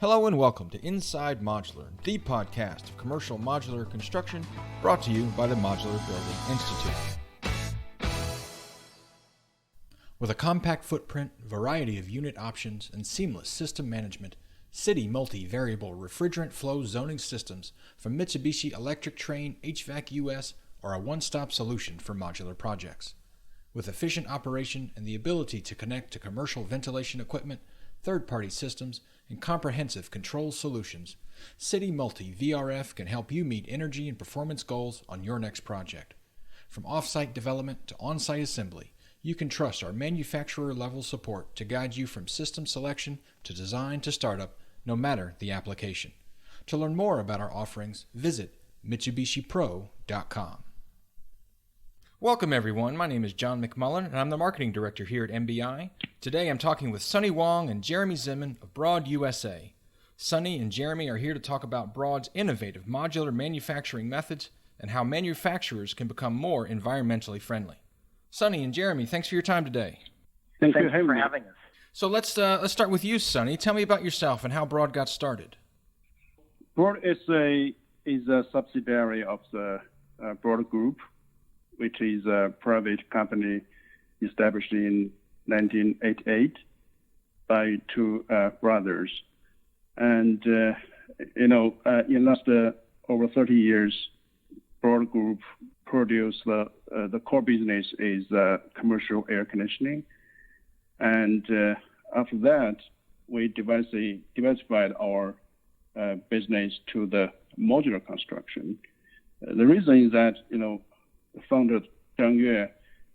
Hello and welcome to Inside Modular, the podcast of commercial modular construction brought to you by the Modular Building Institute. With a compact footprint, variety of unit options, and seamless system management, City multi-variable refrigerant flow zoning systems from Mitsubishi Electric Trane HVAC US are a one-stop solution for modular projects. With efficient operation and the ability to connect to commercial ventilation equipment, third-party systems, and comprehensive control solutions, City Multi VRF can help you meet energy and performance goals on your next project. From off-site development to on-site assembly, you can trust our manufacturer-level support to guide you from system selection to design to startup, no matter the application. To learn more about our offerings, visit MitsubishiPro.com. Welcome everyone, my name is John McMullen and I'm the Marketing Director here at MBI. Today I'm talking with Sunny Wang and Jeremy Zimman of Broad USA. Sunny and Jeremy are here to talk about Broad's innovative modular manufacturing methods and how manufacturers can become more environmentally friendly. Sunny and Jeremy, thanks for your time today. Thanks for having us. So let's start with you, Sunny. Tell me about yourself and how Broad got started. Broad is a subsidiary of the Broad Group, which is a private company established in 1988 by two brothers. And, in last over 30 years, Broad Group produced the core business is commercial air conditioning. And after that, we diversified our business to the modular construction. The reason is that, the founder, Zhang Yue,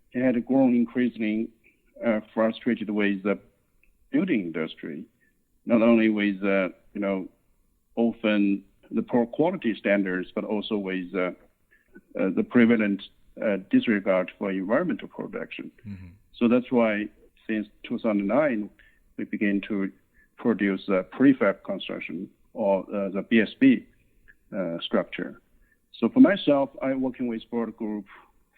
he had grown increasingly frustrated with the building industry, not only with, often the poor quality standards, but also with the prevalent disregard for environmental protection. Mm-hmm. So that's why since 2009, we began to produce prefab construction or the BSB structure. So for myself, I'm working with Broad Group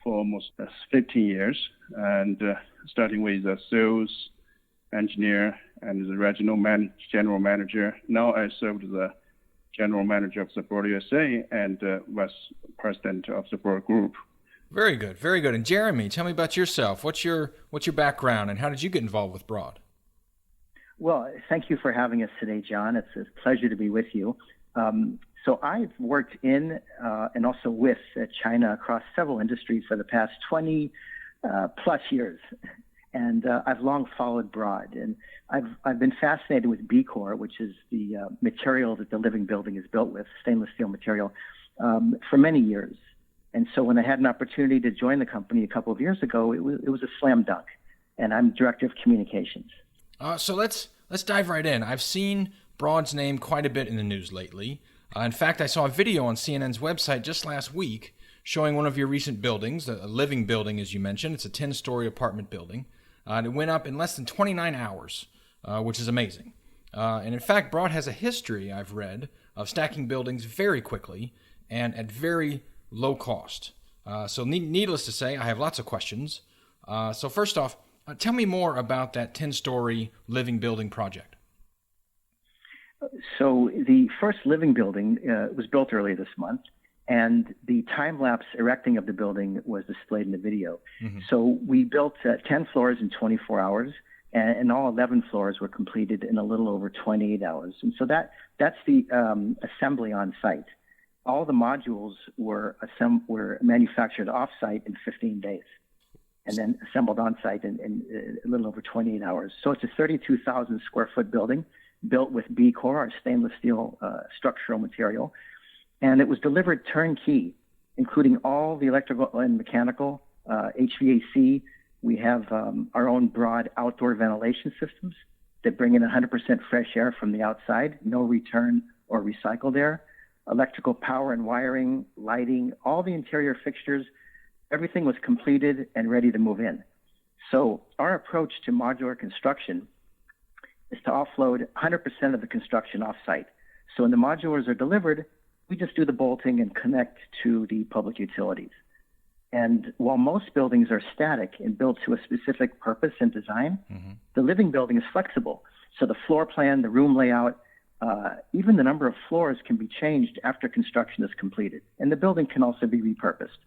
for almost 15 years, and starting with a sales engineer and the regional general manager. Now I serve as the general manager of the Broad USA and vice president of the Broad Group. Very good, very good. And Jeremy, tell me about yourself. What's your background and how did you get involved with Broad? Well, thank you for having us today, John. It's a pleasure to be with you. So I've worked in and also with China across several industries for the past 20 plus years. And I've long followed Broad. And I've been fascinated with BCore, which is the material that the living building is built with, stainless steel material, for many years. And so when I had an opportunity to join the company a couple of years ago, it was a slam dunk. And I'm director of communications. So let's dive right in. I've seen Broad's name quite a bit in the news lately. In fact, I saw a video on CNN's website just last week showing one of your recent buildings, a living building, as you mentioned. It's a 10-story apartment building. And it went up in less than 29 hours, which is amazing. And in fact, Broad has a history, I've read, of stacking buildings very quickly and at very low cost. So needless to say, I have lots of questions. So first off, tell me more about that 10-story living building project. So the first living building was built earlier this month, and the time-lapse erecting of the building was displayed in the video. Mm-hmm. So we built 10 floors in 24 hours, and all 11 floors were completed in a little over 28 hours. And so that's the assembly on site. All the modules were manufactured off-site in 15 days. And then assembled on site in a little over 28 hours. So it's a 32,000 square foot building built with BCore, our stainless steel structural material. And it was delivered turnkey, including all the electrical and mechanical, HVAC. We have our own Broad outdoor ventilation systems that bring in 100% fresh air from the outside, no return or recycled air, electrical power and wiring, lighting, all the interior fixtures. Everything was completed and ready to move in. So our approach to modular construction is to offload 100% of the construction off-site. So when the modulars are delivered, we just do the bolting and connect to the public utilities. And while most buildings are static and built to a specific purpose and design, mm-hmm. the living building is flexible. So the floor plan, the room layout, even the number of floors can be changed after construction is completed, and the building can also be repurposed.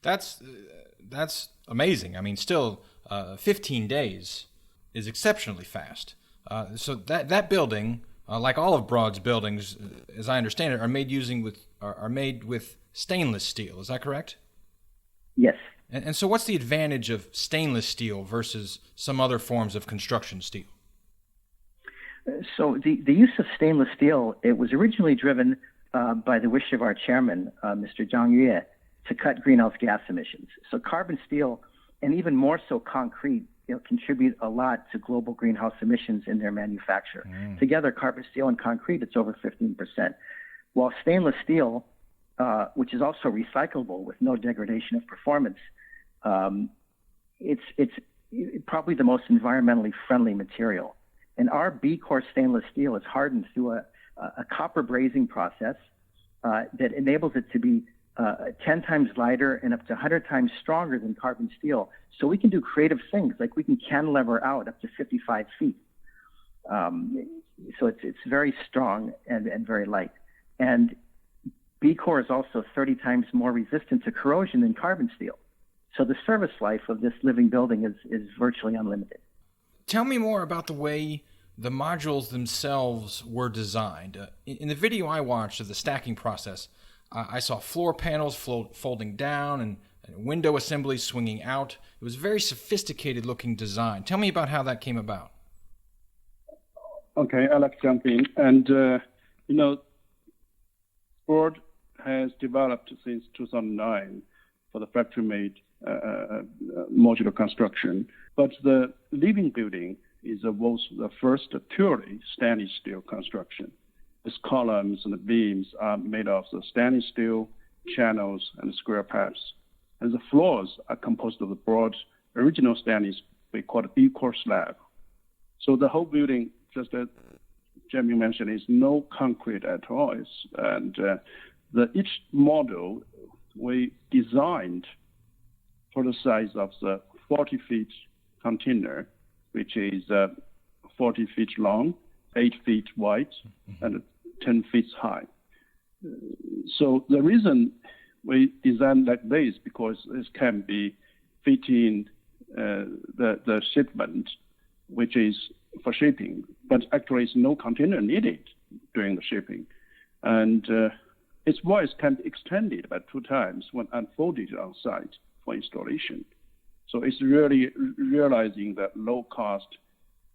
That's amazing. I mean, still, 15 days is exceptionally fast. So that building, like all of Broad's buildings, as I understand it, are made with stainless steel. Is that correct? Yes. And so, what's the advantage of stainless steel versus some other forms of construction steel? So the use of stainless steel, it was originally driven by the wish of our chairman, Mr. Zhang Yue, to cut greenhouse gas emissions. So carbon steel, and even more so concrete, contribute a lot to global greenhouse emissions in their manufacture. Together, carbon steel and concrete, it's over 15%. While stainless steel, which is also recyclable with no degradation of performance, it's probably the most environmentally friendly material. And our BCore stainless steel is hardened through a copper brazing process that enables it to be 10 times lighter and up to 100 times stronger than carbon steel. So we can do creative things, like we can cantilever out up to 55 feet. So it's very strong and very light. And BCore is also 30 times more resistant to corrosion than carbon steel. So the service life of this living building is virtually unlimited. Tell me more about the way the modules themselves were designed. In the video I watched of the stacking process, I saw floor panels folding down and window assemblies swinging out. It was a very sophisticated looking design. Tell me about how that came about. Okay, I'd like to jump in. And, Board has developed since 2009 for the factory-made modular construction. But the living building was the first purely stainless steel construction. Its columns and the beams are made of the stainless steel, channels, and square pipes. And the floors are composed of the broad original stainless we call the BCore slab. So the whole building, just as Jeremy mentioned, is no concrete at all. Each model we designed for the size of the 40 feet container, which is 40 feet long, 8 feet wide, and 10 feet high. So the reason we designed like this, because this can be fit in the shipment, which is for shipping, but actually it's no container needed during the shipping. And its voice can be extended about 2 times when unfolded on site for installation. So it's really realizing that low-cost,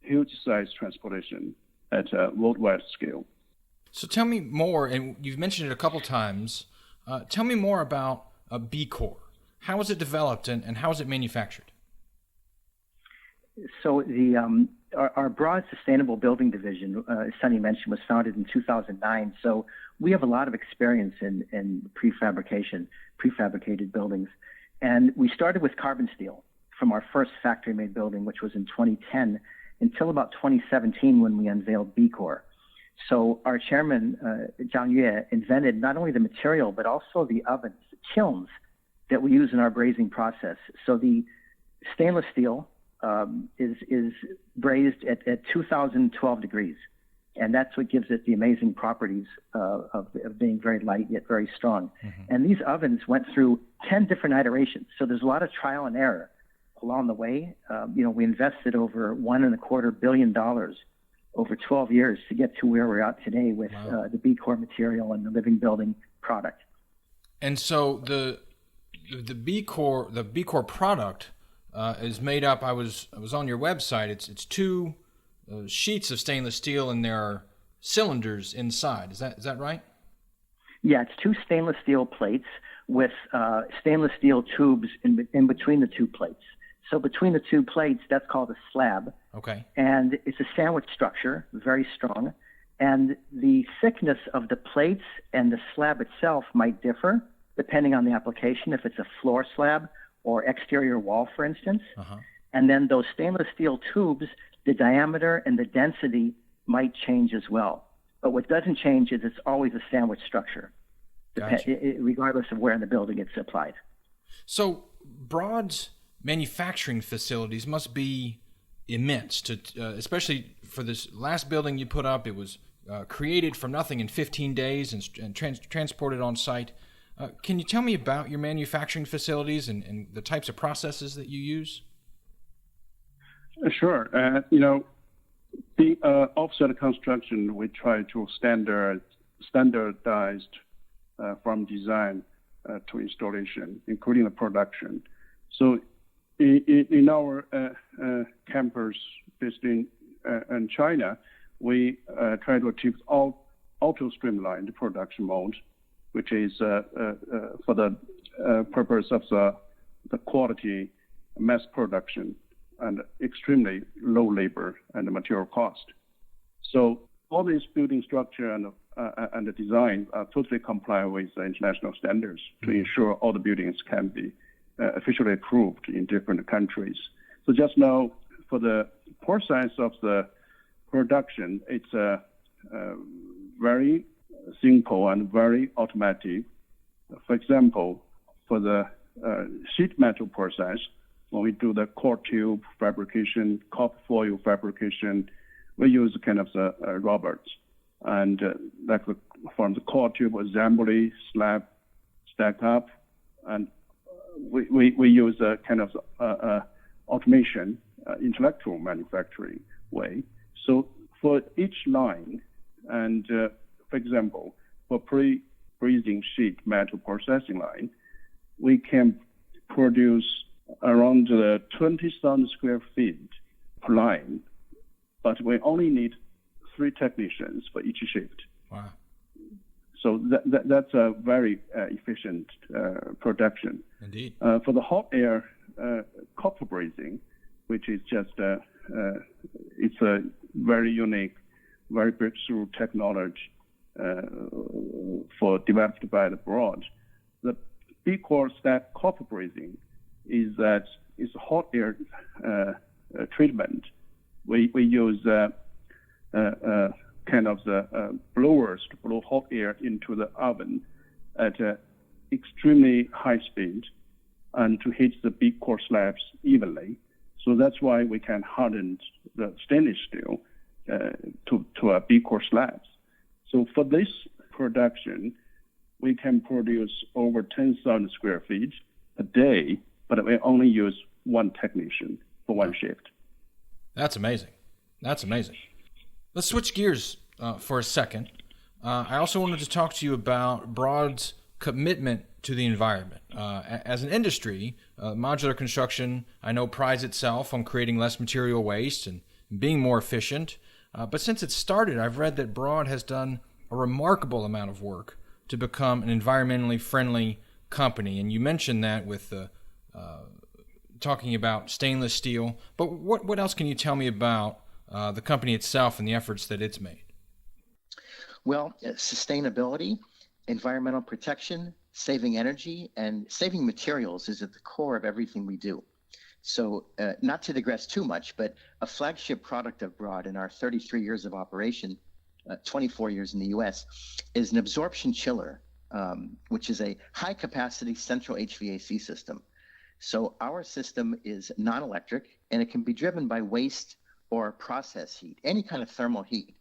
huge-size transportation at a worldwide scale. So tell me more, and you've mentioned it a couple times. Tell me more about BCore. How was it developed, and how was it manufactured? So our broad sustainable building division, as Sunny mentioned, was founded in 2009. So we have a lot of experience in prefabricated buildings. And we started with carbon steel from our first factory-made building, which was in 2010, until about 2017 when we unveiled BCore. So our chairman, Zhang Yue, invented not only the material, but also the ovens, the kilns that we use in our brazing process. So the stainless steel is brazed at 2,012 degrees. And that's what gives it the amazing properties of being very light yet very strong. Mm-hmm. And these ovens went through 10 different iterations. So there's a lot of trial and error along the way. We invested over $1.25 billion over 12 years to get to where we're at today with the BCore material and the living building product. And so the BCore product is made up. I was on your website. It's 2 sheets of stainless steel, and there are cylinders inside. Is that right? Yeah, it's 2 stainless steel plates with stainless steel tubes in between the 2 plates. So between the 2 plates, that's called a slab. Okay. And it's a sandwich structure, very strong. And the thickness of the plates and the slab itself might differ depending on the application, if it's a floor slab or exterior wall, for instance. Uh-huh. And then those stainless steel tubes, the diameter and the density might change as well. But what doesn't change is it's always a sandwich structure, gotcha. Regardless of where in the building it's applied. So Broad's manufacturing facilities must be immense, especially for this last building you put up. It was created from nothing in 15 days and transported on site. Can you tell me about your manufacturing facilities and the types of processes that you use? Sure. The offset construction, we try to standardized from design to installation, including the production. So in our campus based in China, we try to achieve auto streamlined production mode, which is for the purpose of the quality mass production and extremely low labor and material cost. So all these building structure and the design are totally comply with the international standards to ensure all the buildings can be officially approved in different countries. So just now, for the process of the production, it's very simple and very automatic. For example, for the sheet metal process, when we do the core tube fabrication, copper foil fabrication, we use kind of the robots. And from the core tube assembly, slab, stack up, and we use a kind of automation, intellectual manufacturing way. So for each line, and for example, for pre-freezing sheet metal processing line, we can produce around 20,000 square feet per line, but we only need 3 technicians for each shift. Wow. So that's a very efficient production. Indeed. For the hot air copper brazing, which is just it's a very unique, very breakthrough technology developed by the Broad. The BCore stack copper brazing is that it's hot air treatment. We use kind of the blowers to blow hot air into the oven at extremely high speed and to hit the BCore slabs evenly. So that's why we can harden the stainless steel to a BCore slabs. So for this production, we can produce over 10,000 square feet a day, but we only use 1 technician for 1 shift. That's amazing. That's amazing. Let's switch gears for a second. I also wanted to talk to you about Broad's commitment to the environment. As an industry, modular construction, I know, prides itself on creating less material waste and being more efficient. But since it started, I've read that Broad has done a remarkable amount of work to become an environmentally friendly company. And you mentioned that with talking about stainless steel. But what else can you tell me about the company itself and the efforts that it's made? Well, sustainability, environmental protection, saving energy, and saving materials is at the core of everything we do. So not to digress too much, but a flagship product of Broad in our 33 years of operation, 24 years in the US, is an absorption chiller, which is a high-capacity central HVAC system. So our system is non-electric, and it can be driven by waste or process heat, any kind of thermal heat.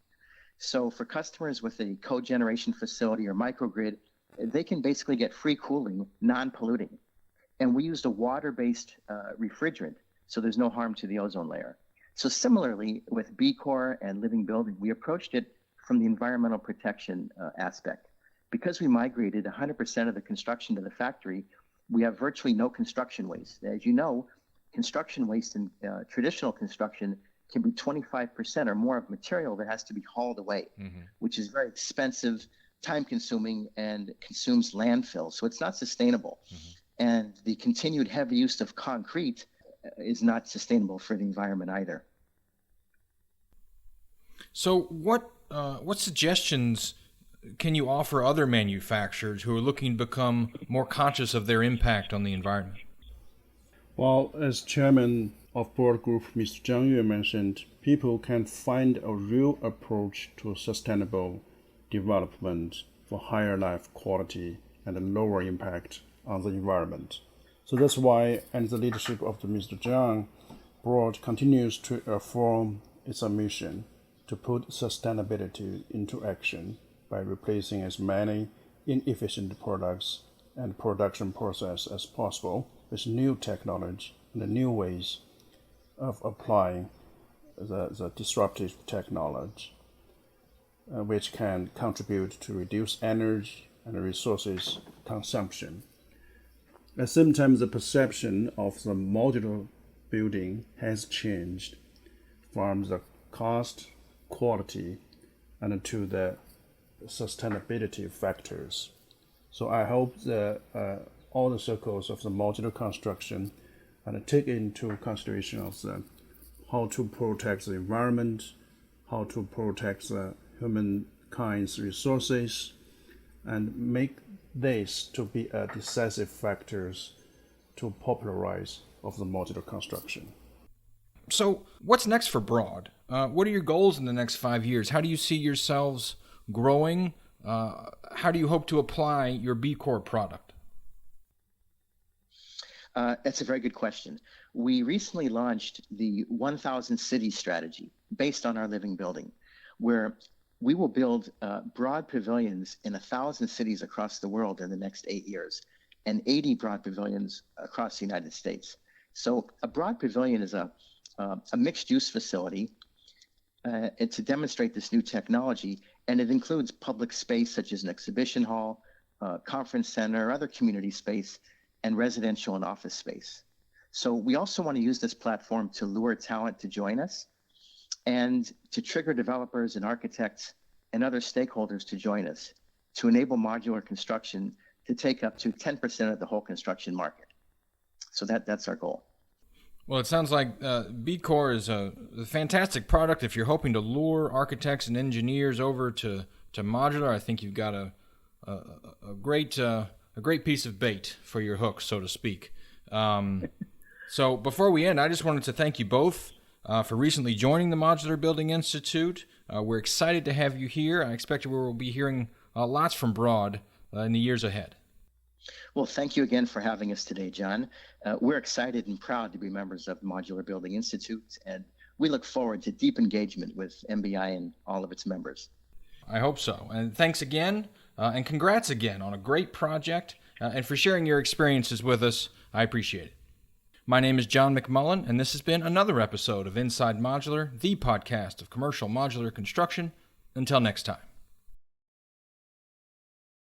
So for customers with a cogeneration facility or microgrid, they can basically get free cooling, non-polluting. And we used a water-based refrigerant, so there's no harm to the ozone layer. So similarly, with BCore and Living Building, we approached it from the environmental protection aspect. Because we migrated 100% of the construction to the factory, we have virtually no construction waste. As you know, construction waste in traditional construction can be 25% or more of material that has to be hauled away, which is very expensive, time-consuming, and consumes landfill. So it's not sustainable. And the continued heavy use of concrete is not sustainable for the environment either. So what suggestions can you offer other manufacturers who are looking to become more conscious of their impact on the environment? Well, as chairman of Broad Group, Mr. Zhang Yue mentioned, people can find a real approach to sustainable development for higher life quality and a lower impact on the environment. So that's why, under the leadership of Mr. Zhang, Broad continues to affirm its mission to put sustainability into action by replacing as many inefficient products and production process as possible with new technology and new ways of applying the disruptive technology, which can contribute to reduce energy and resources consumption. At the same time, the perception of the modular building has changed from the cost, quality, and to the sustainability factors. So I hope that all the circles of the modular construction and take into consideration of how to protect the environment, how to protect the humankind's resources, and make this to be a decisive factors to popularize of the modular construction. So what's next for Broad? What are your goals in the next 5 years? How do you see yourselves growing? How do you hope to apply your BCore product? That's a very good question. We recently launched the 1,000 Cities strategy based on our living building, where we will build broad pavilions in 1,000 cities across the world in the next 8 years, and 80 broad pavilions across the United States. So a broad pavilion is a mixed-use facility to demonstrate this new technology, and it includes public space such as an exhibition hall, conference center, other community space, and residential and office space. So we also want to use this platform to lure talent to join us and to trigger developers and architects and other stakeholders to join us to enable modular construction to take up to 10% of the whole construction market. So that's our goal. Well, it sounds like BCore is a fantastic product. If you're hoping to lure architects and engineers over to modular, I think you've got a great piece of bait for your hook, so to speak. So before we end, I just wanted to thank you both for recently joining the Modular Building Institute. We're excited to have you here. I expect we will be hearing lots from Broad in the years ahead. Well, thank you again for having us today, John. We're excited and proud to be members of the Modular Building Institute, and we look forward to deep engagement with MBI and all of its members. I hope so. And thanks again, and congrats again on a great project, and for sharing your experiences with us. I appreciate it. My name is John McMullen, and this has been another episode of Inside Modular, the podcast of commercial modular construction. Until next time.